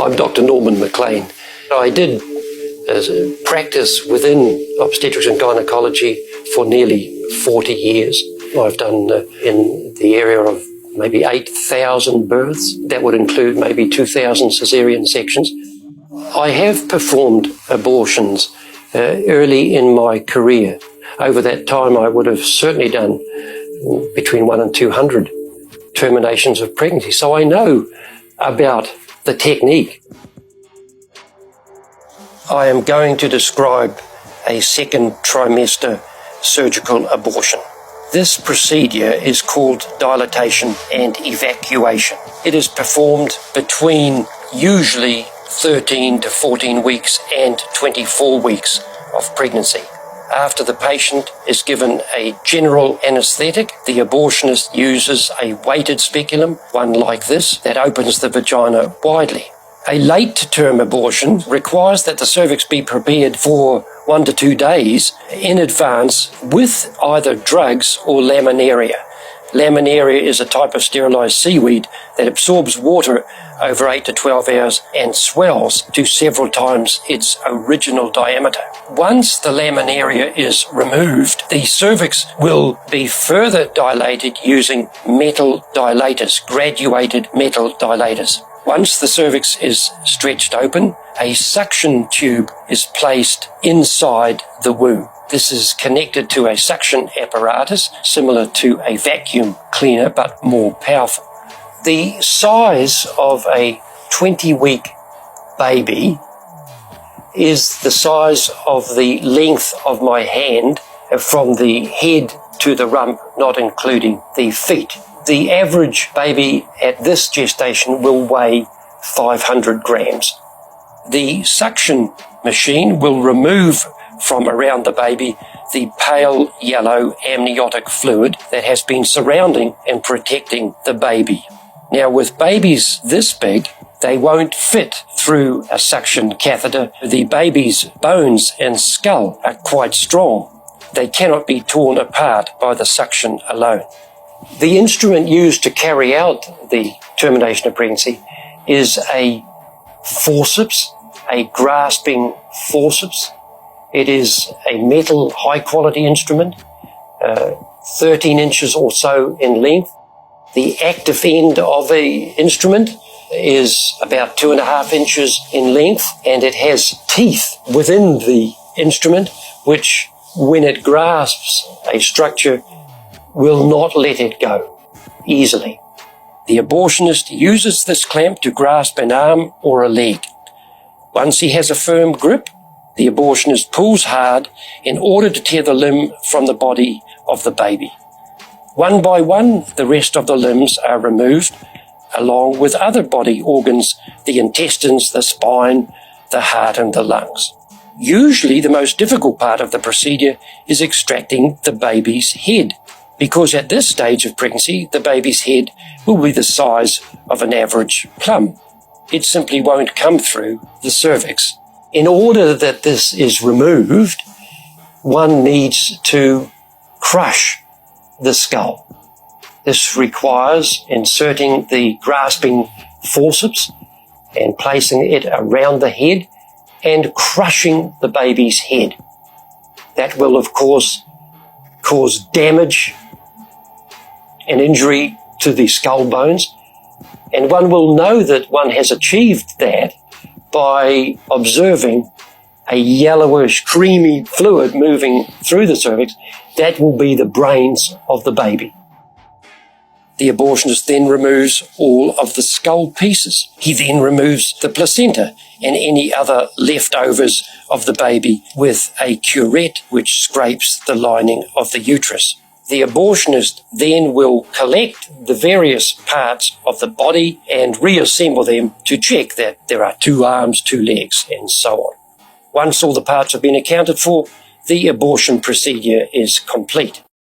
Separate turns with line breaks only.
I'm Dr. Norman McLean. I did practice within obstetrics and gynecology for nearly 40 years. I've done in the area of maybe 8,000 births. That would include maybe 2,000 caesarean sections. I have performed abortions early in my career. Over that time, I would have certainly done between 100 and 200 terminations of pregnancy. So I know about the technique. I am going to describe a second trimester surgical abortion. This procedure is called dilatation and evacuation. It is performed between usually 13 to 14 weeks and 24 weeks of pregnancy. After the patient is given a general anesthetic, the abortionist uses a weighted speculum, one like this, that opens the vagina widely. A late-term abortion requires that the cervix be prepared for 1 to 2 days in advance with either drugs or laminaria. Laminaria is a type of sterilized seaweed that absorbs water over 8 to 12 hours and swells to several times its original diameter. Once the laminaria is removed, the cervix will be further dilated using metal dilators, graduated metal dilators. Once the cervix is stretched open, a suction tube is placed inside the womb. This is connected to a suction apparatus similar to a vacuum cleaner but more powerful. The size of a 20-week baby is the size of the length of my hand from the head to the rump, not including the feet. The average baby at this gestation will weigh 500 grams. The suction machine will remove from around the baby the pale yellow amniotic fluid that has been surrounding and protecting the baby. Now, with babies this big, they won't fit through a suction catheter. The baby's bones and skull are quite strong. They cannot be torn apart by the suction alone. The instrument used to carry out the termination of pregnancy is a forceps, a grasping forceps. It is a metal high-quality instrument, 13 inches or so in length. The active end of the instrument is about 2.5 inches in length, and it has teeth within the instrument which, when it grasps a structure, will not let it go easily. The abortionist uses this clamp to grasp an arm or a leg. Once he has a firm grip, the abortionist pulls hard in order to tear the limb from the body of the baby. One by one, the rest of the limbs are removed, along with other body organs, the intestines, the spine, the heart, and the lungs. Usually, the most difficult part of the procedure is extracting the baby's head, because at this stage of pregnancy, the baby's head will be the size of an average plum. It simply won't come through the cervix. In order that this is removed, one needs to crush the skull. This requires inserting the grasping forceps and placing it around the head and crushing the baby's head. That will, of course, cause damage and injury to the skull bones, and one will know that one has achieved that by observing a yellowish, creamy fluid moving through the cervix. That will be the brains of the baby. The abortionist then removes all of the skull pieces. He then removes the placenta and any other leftovers of the baby with a curette which scrapes the lining of the uterus. The abortionist then will collect the various parts of the body and reassemble them to check that there are 2 arms, 2 legs, and so on. Once all the parts have been accounted for, the abortion procedure is complete.